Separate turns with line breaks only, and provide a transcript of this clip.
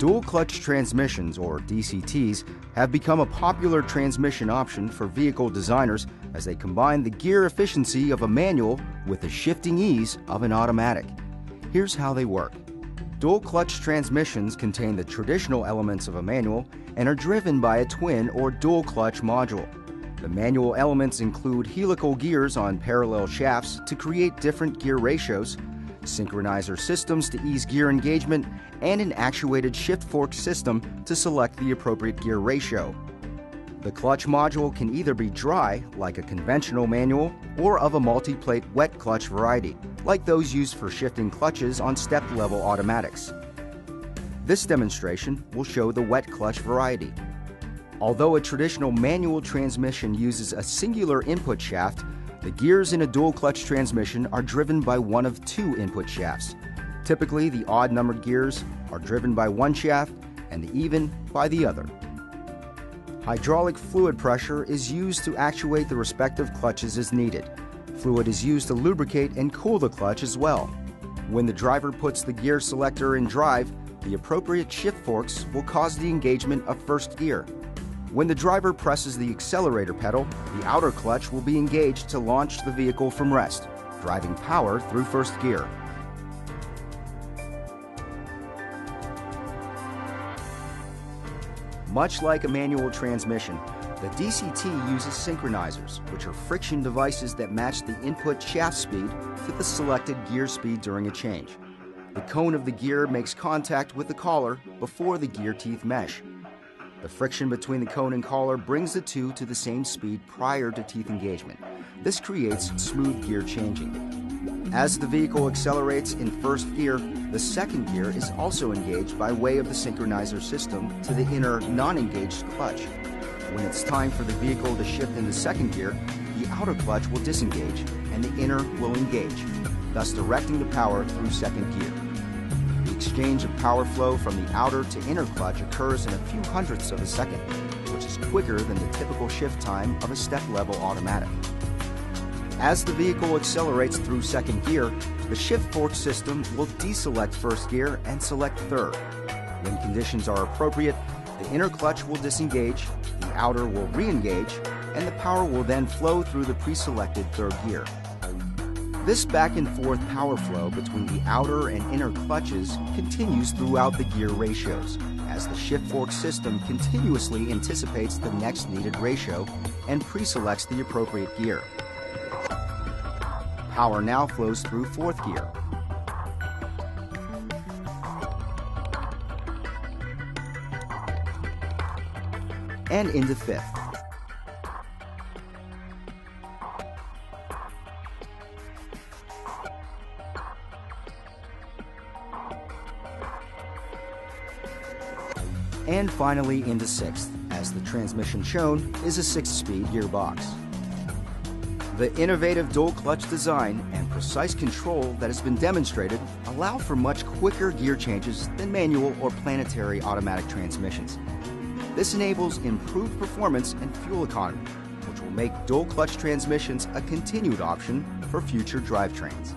Dual clutch transmissions, or DCTs, have become a popular transmission option for vehicle designers as they combine the gear efficiency of a manual with the shifting ease of an automatic. Here's how they work. Dual clutch transmissions contain the traditional elements of a manual and are driven by a twin or dual clutch module. The manual elements include helical gears on parallel shafts to create different gear ratios, synchronizer systems to ease gear engagement, and an actuated shift fork system to select the appropriate gear ratio. The clutch module can either be dry, like a conventional manual, or of a multi-plate wet clutch variety, like those used for shifting clutches on step-level automatics. This demonstration will show the wet clutch variety. Although a traditional manual transmission uses a singular input shaft, the gears in a dual clutch transmission are driven by one of two input shafts. Typically, the odd-numbered gears are driven by one shaft and the even by the other. Hydraulic fluid pressure is used to actuate the respective clutches as needed. Fluid is used to lubricate and cool the clutch as well. When the driver puts the gear selector in drive, the appropriate shift forks will cause the engagement of first gear. When the driver presses the accelerator pedal, the outer clutch will be engaged to launch the vehicle from rest, driving power through first gear. Much like a manual transmission, the DCT uses synchronizers, which are friction devices that match the input shaft speed to the selected gear speed during a change. The cone of the gear makes contact with the collar before the gear teeth mesh. The friction between the cone and collar brings the two to the same speed prior to teeth engagement. This creates smooth gear changing. As the vehicle accelerates in first gear, the second gear is also engaged by way of the synchronizer system to the inner non-engaged clutch. When it's time for the vehicle to shift into second gear, the outer clutch will disengage and the inner will engage, thus directing the power through second gear. The exchange of power flow from the outer to inner clutch occurs in a few hundredths of a second, which is quicker than the typical shift time of a step-level automatic. As the vehicle accelerates through second gear, the shift fork system will deselect first gear and select third. When conditions are appropriate, the inner clutch will disengage, the outer will re-engage, and the power will then flow through the pre-selected third gear. This back and forth power flow between the outer and inner clutches continues throughout the gear ratios, as the shift fork system continuously anticipates the next needed ratio and pre-selects the appropriate gear. Power now flows through fourth gear. And into fifth. And finally into sixth, as the transmission shown is a 6-speed gearbox. The innovative dual clutch design and precise control that has been demonstrated allow for much quicker gear changes than manual or planetary automatic transmissions. This enables improved performance and fuel economy, which will make dual clutch transmissions a continued option for future drivetrains.